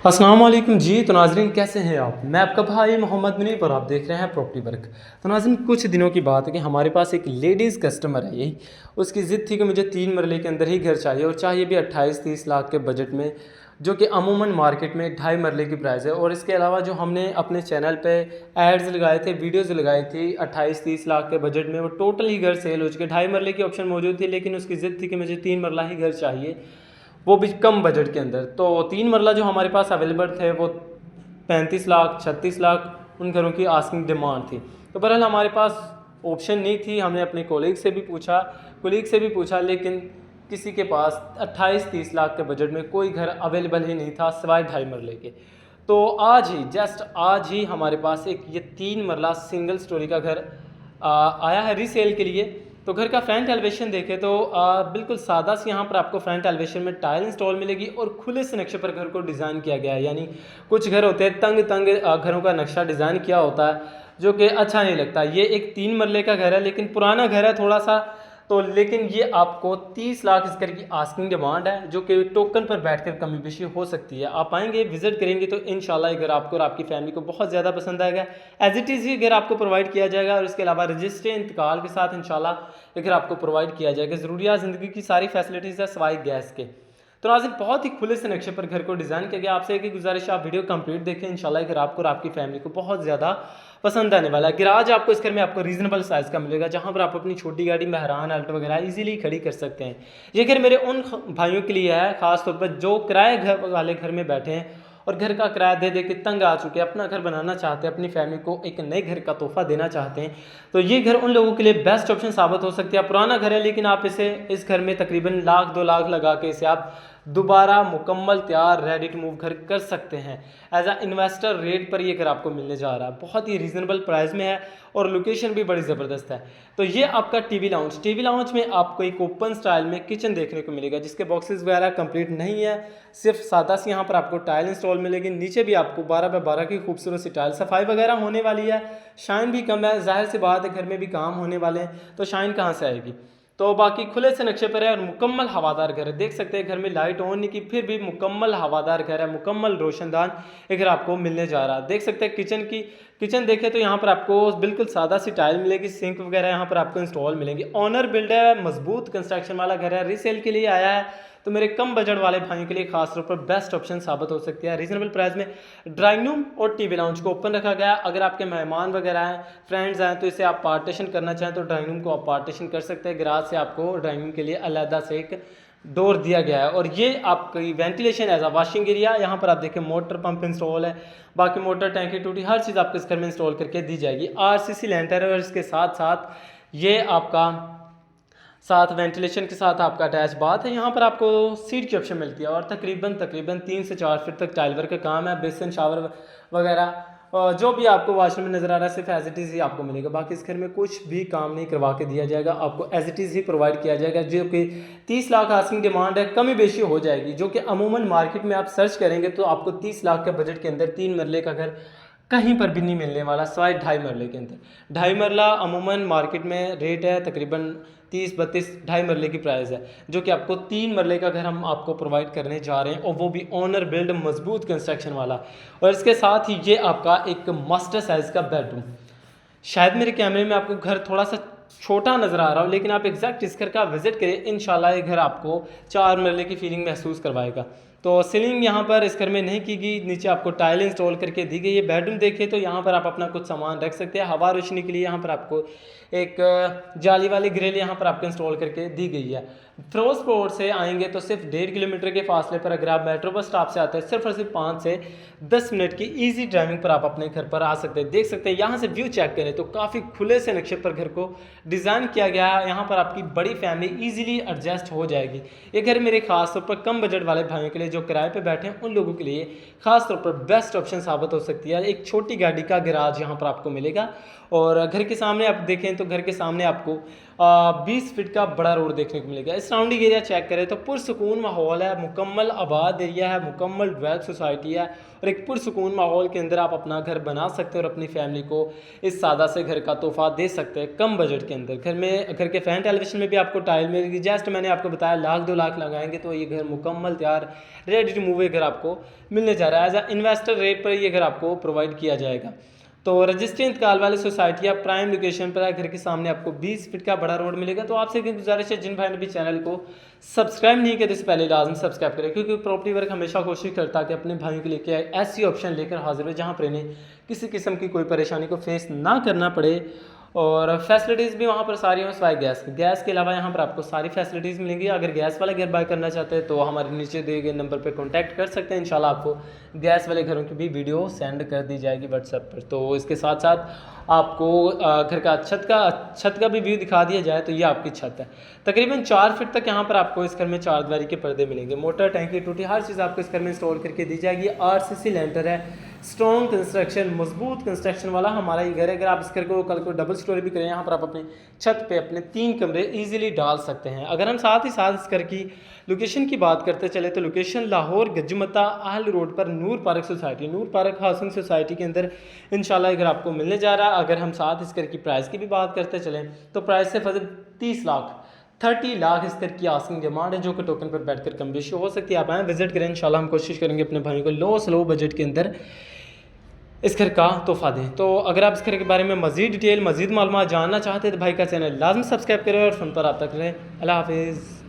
अस्सलाम वालेकुम जी। तो नाज़रीन कैसे हैं आप? मैं आपका भाई मोहम्मद मुनीब और आप देख रहे हैं प्रॉपर्टी वर्क। तो नाज़रीन कुछ दिनों की बात है कि हमारे पास एक लेडीज़ कस्टमर है। यही उसकी ज़िद थी कि मुझे 3 मरले के अंदर ही घर चाहिए और चाहिए भी 28-30 लाख के बजट में, जो कि अमूमन मार्केट में 2.5 मरले की प्राइस है। और इसके अलावा जो हमने अपने चैनल पे एड्स लगाए थे, वीडियोज़ लगाई थी 28-30 लाख के बजट में, वो टोटल ही घर सेल हो चुके। 2.5 मरले की ऑप्शन मौजूद थी, लेकिन उसकी ज़िद थी कि मुझे 3 मरला ही घर चाहिए, वो भी कम बजट के अंदर। तो 3 मरला जो हमारे पास अवेलेबल थे वो 35 लाख 36 लाख उन घरों की आस्किंग डिमांड थी। तो बहरहाल हमारे पास ऑप्शन नहीं थी। हमने अपने कोलीग से भी पूछा, लेकिन किसी के पास 28-30 लाख के बजट में कोई घर अवेलेबल ही नहीं था सिवाय 2.5 मरले के। तो आज ही हमारे पास एक ये 3 मरला सिंगल स्टोरी का घर आया है रीसेल के लिए। तो घर का फ्रंट एलिवेशन देखें तो बिल्कुल सादा सी यहाँ पर आपको फ्रंट एलिवेशन में टाइल इंस्टॉल मिलेगी और खुले से नक्शे पर घर को डिज़ाइन किया गया है। यानी कुछ घर होते हैं तंग तंग घरों का नक्शा डिज़ाइन किया होता है, जो कि अच्छा नहीं लगता। ये एक 3 मरले का घर है, लेकिन पुराना घर है थोड़ा सा। तो लेकिन ये आपको 30 लाख इस घर की आस्किंग डिमांड है, जो कि टोकन पर बैठकर कमी बेशी हो सकती है। आप आएंगे, विजिट करेंगे तो इंशाल्लाह ये घर आपको और आपकी फैमिली को बहुत ज़्यादा पसंद आएगा। एज इट इज़ ये घर आपको प्रोवाइड किया जाएगा और इसके अलावा रजिस्ट्री इंतकाल के साथ इंशाल्लाह ये घर आपको प्रोवाइड किया जाएगा। ज़रूरियात ज़िंदगी की सारी फैसिलिटीज़ है सवाई गैस के। तो नाज़रीन बहुत ही खुले से नक्शे पर घर को डिज़ाइन किया गया। आपसे एक ही गुजारिश, आप वीडियो कंप्लीट देखें, इंशाल्लाह घर आपको और आपकी फैमिली को बहुत ज़्यादा पसंद आने वाला है। गैराज आपको इस घर में आपको रीजनेबल साइज़ का मिलेगा, जहाँ पर आप अपनी छोटी गाड़ी मेहरान अल्टो वगैरह इजीली खड़ी कर सकते हैं। ये घर मेरे उन भाइयों के लिए है ख़ास तौर पर जो किराए घर वाले घर में बैठे हैं और घर का किराया दे दे के तंग आ चुके हैं, अपना घर बनाना चाहते हैं, अपनी फैमिली को एक नए घर का तोहफा देना चाहते हैं। तो ये घर उन लोगों के लिए बेस्ट ऑप्शन साबित हो सकती है। पुराना घर है, लेकिन आप इस घर में तकरीबन 1-2 लाख लगा के इसे आप दोबारा मुकम्मल तैयार रेडी टू मूव घर कर सकते हैं। एज अ इन्वेस्टर रेट पर ये घर आपको मिलने जा रहा है, बहुत ही रीज़नेबल प्राइस में है और लोकेशन भी बड़ी ज़बरदस्त है। तो ये आपका टीवी लाउंज में आपको एक ओपन स्टाइल में किचन देखने को मिलेगा, जिसके बॉक्सेस वगैरह कंप्लीट नहीं है, सिर्फ सादा सी यहाँ पर आपको टाइल इंस्टॉल मिलेगी। नीचे भी आपको 12x12 की खूबसूरत सी टाइल, सफाई वगैरह होने वाली है, शाइन भी कम है। जाहिर सी बात है घर में भी काम होने वाले हैं, तो शाइन कहाँ से आएगी। तो बाकी खुले से नक्शे पर है और मुकम्मल हवादार घर है। देख सकते हैं घर में लाइट ऑन नहीं की, फिर भी मुकम्मल हवादार घर है, मुकम्मल रोशनदान एक घर आपको मिलने जा रहा है। देख सकते हैं किचन देखें तो यहाँ पर आपको बिल्कुल सादा सी टाइल मिलेगी, सिंक वगैरह यहाँ पर आपको इंस्टॉल मिलेंगे। ऑनर बिल्ड है, मजबूत कंस्ट्रक्शन वाला घर है, रीसेल के लिए आया है। तो मेरे कम बजट वाले भाइयों के लिए खास तौर पर बेस्ट ऑप्शन साबित हो सकती है। रीजनेबल प्राइस में ड्राइंग रूम और टीवी लाउंज को ओपन रखा गया। अगर आपके मेहमान वगैरह हैं, फ्रेंड्स हैं, तो इसे आप पार्टीशन करना चाहें तो ड्राइंग रूम को आप पार्टीशन कर सकते हैं। गैराज से आपको ड्राइंग रूम के लिए अलहदा से एक डोर दिया गया है। और ये आपकी ventilation as a washing area, यहाँ पर आप देखें मोटर पंप इंस्टॉल है, बाकी मोटर टैंकी टूटी हर चीज़ आपको इस घर में इंस्टॉल करके दी जाएगी। RCC लेंटर है और इसके साथ साथ ये आपका वेंटिलेशन के साथ आपका अटैच बाथ है। यहाँ पर आपको सीट की ऑप्शन मिलती है और तकरीबन 3 से 4 फीट तक टाइल वर्क का काम है। बेसन शावर वगैरह जो भी आपको वॉशरूम में नज़र आ रहा है सिर्फ एज इट इज़ ही आपको मिलेगा। बाकी इस घर में कुछ भी काम नहीं करवा के दिया जाएगा, आपको एज इट इज़ ही प्रोवाइड किया जाएगा। जो कि 30 लाख आस्किंग डिमांड है, कमी बेशी हो जाएगी, जो कि अमूमन मार्केट में आप सर्च करेंगे तो आपको 30 लाख के बजट के अंदर 3 मरले का घर कहीं पर भी नहीं मिलने वाला सिवाय 2.5 मरले के अंदर। 2.5 मरला अमूमन मार्केट में रेट है तकरीबन 30-32, 2.5 मरले की प्राइस है, जो कि आपको 3 मरले का घर हम आपको प्रोवाइड करने जा रहे हैं और वो भी ऑनर बिल्ड मजबूत कंस्ट्रक्शन वाला। और इसके साथ ही ये आपका एक मास्टर साइज़ का बेडरूम। शायद मेरे कैमरे में आपको घर थोड़ा सा छोटा नज़र आ रहा हो, लेकिन आप एग्जैक्ट इस घर का विजिट करें, इंशाल्लाह ये घर आपको 4 मरले की फीलिंग महसूस करवाएगा। तो सीलिंग यहाँ पर इस घर में नहीं की गई, नीचे आपको टाइल इंस्टॉल करके दी गई है। बेडरूम देखिए तो यहाँ पर आप अपना कुछ सामान रख सकते हैं। हवा रोशनी के लिए यहाँ पर आपको एक जाली वाली ग्रिल यहाँ पर आपको इंस्टॉल करके दी गई है। फिरोजपुर से आएंगे तो सिर्फ 1.5 किलोमीटर के फासले पर अगर आप मेट्रो बस स्टॉप से आते हैं, सिर्फ और सिर्फ 5 से 10 मिनट की ईजी ड्राइविंग पर आप अपने घर पर आ सकते हैं। देख सकते हैं यहाँ से व्यू चेक करें तो काफ़ी खुले से नक्शे पर घर को डिज़ाइन किया गया है। यहाँ पर आपकी बड़ी फैमिली ईजिली एडजस्ट हो जाएगी। ये घर मेरे खास तौर पर कम बजट वाले भाइयों के लिए जो किराए पे बैठे हैं उन लोगों के लिए खास तौर पर बेस्ट ऑप्शन साबित हो सकती है। एक छोटी गाड़ी का गैराज यहाँ पर आपको मिलेगा और घर के सामने आप देखें तो घर के सामने आपको 20 फीट का बड़ा रोड देखने को मिलेगा। इस सराउंडिंग एरिया चेक करें तो पुरसुकून माहौल है, मुकम्मल आबाद एरिया है, मुकम्मल वेल्थ सोसाइटी है और एक पुरसुकून माहौल के अंदर आप अपना घर बना सकते हैं और अपनी फैमिली को इस सादा से घर का तोहफा दे सकते हैं कम बजट के अंदर। घर के फैन टेलीविजन में भी आपको टाइल मिलेगी। जस्ट मैंने आपको बताया 1-2 लाख लगाएंगे तो ये घर मुकम्मल तैयार रेडी टू मूव घर आपको मिलने जा रहा है। एज अ इन्वेस्टर रेट पर ये घर आपको प्रोवाइड किया जाएगा। तो रजिस्ट्री इंतकाल वाली सोसाइटी या प्राइम लोकेशन पर है, घर के सामने आपको 20 फीट का बड़ा रोड मिलेगा। तो आपसे एक गुजारिश है, जिन भाई ने भी चैनल को सब्सक्राइब नहीं किया तो इससे पहले लाजमी सब्सक्राइब करें, क्योंकि प्रॉपर्टी वर्क हमेशा कोशिश करता है कि अपने भाइयों के लेके ऐसी ऑप्शन लेकर हाजिर हो जहाँ पर इन्हें किसी किस्म की कोई परेशानी को फेस ना करना पड़े। और फैसिलिटीज़ भी वहाँ पर सारी हैं सिवाय गैस के अलावा यहाँ पर आपको सारी फैसिलिटीज़ मिलेंगी। अगर गैस वाले घर बाय करना चाहते हैं तो हमारे नीचे दिए गए नंबर पर कॉन्टैक्ट कर सकते हैं। इंशाल्लाह आपको गैस वाले घरों की भी वीडियो सेंड कर दी जाएगी व्हाट्सएप पर। तो इसके साथ साथ आपको घर का छत का भी व्यू दिखा दिया जाए तो ये आपकी छत है। तकरीबन 4 फीट तक यहाँ पर आपको इस घर में 4 दीवारी के पर्दे मिलेंगे। मोटर, टैंकी, टूटी हर चीज़ आपको इस घर में इंस्टॉल करके दी जाएगी। RCC लेंटर है, स्ट्रॉन्ग कंस्ट्रक्शन, मजबूत कंस्ट्रक्शन वाला हमारा ये घर है। अगर आप इस घर को कल को डबल स्टोरी भी करें, यहाँ पर आप अपने छत पे अपने 3 कमरे इजीली डाल सकते हैं। अगर हम साथ ही साथ इस घर की लोकेशन की बात करते चले तो लोकेशन लाहौर गजमता आहल रोड पर नूर पार्क सोसाइटी, नूर पार्क हाउसिंग सोसाइटी के अंदर इंशाल्लाह घर आपको मिलने जा रहा है। अगर हम साथ इस घर की प्राइस की भी बात करते चलें तो प्राइस से फजल 30 लाख इस घर की आस्किंग डिमांड है, जो कि टोकन पर बैठकर कम बेशी हो सकती है। आप आएँ विजिट करें, इंशाल्लाह हम कोशिश करेंगे अपने भाइयों को लो बजट के अंदर इस घर का तोहफा दें। तो अगर आप इस घर के बारे में मज़ीद डिटेल, मज़ीद मालूमात जानना चाहते हैं तो भाई का चैनल लाजमी सब्सक्राइब करें और फ़ोन पर रब्ता करें। अल्लाह हाफिज़।